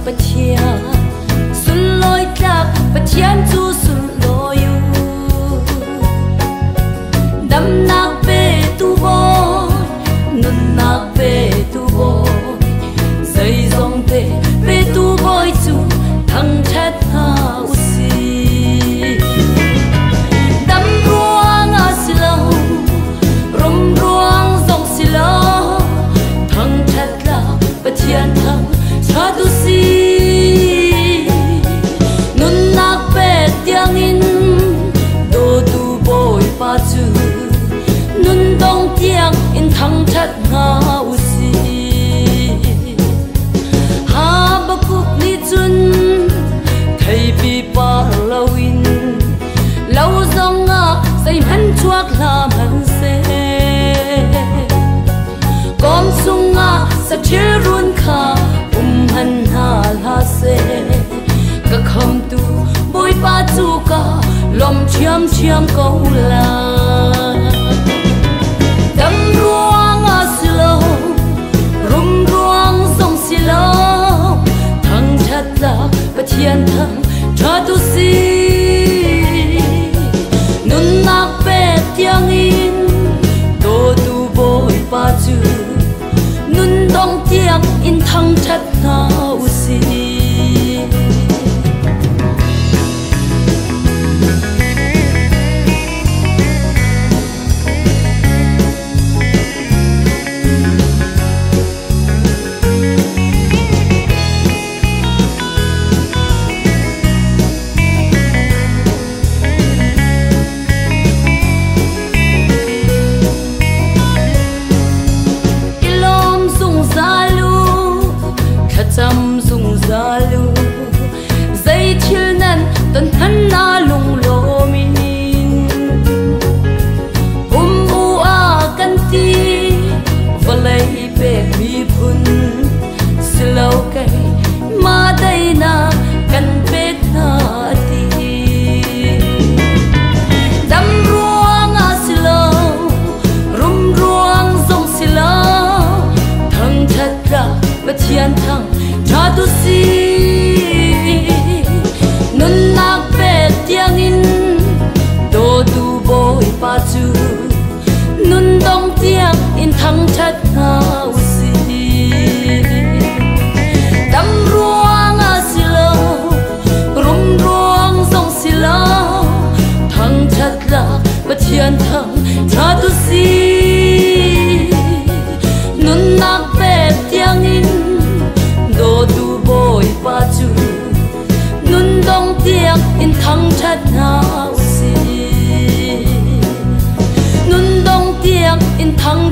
bát chia sun loi tak bát chian chu sun loi đâm nạc về tu bò nun nạc về tu bò dây dòng về tu bòi chu thằng chết ha usi đâm ruang asilo rom ruang dòng silo thằng chết là bát chian thằng cha tu si nun nạc về tiếng in do tu bòi pa chu nun dong tiang in thang chat nga usi ha ba kup ni chun thei pi pa lawin lau zong nga sai han chuak la man se kom sung nga sa chirun kha han ha la se ka kham tu boy pa chu ka lom chiam chiam ko la đâm ruang asilo rum ruang sông silo thằng chặt là bát chian thằng cha tu si nun nạc về tiếng in do tu boy pa chu nun dong tiếng in thằng chặt na usi zalu zai thil nan tan han na lung lo min u a kan ti valai pe mi phun silo kai ma dai na kan pe na ti dam ruang a silo rum ruang zong silo thang that ra bát chian thang cha tu si nun nạc về tiếng in do tu boy pa chu nun dong tiếng in thang chat na usi đâm ruang asilo rum ruang sông silo thang chat la bát chian thang cha tu si nun nạc về tiếng in do tu boy pa chu nun dong tiếng in thang chat na usi nun dong tiếng in thang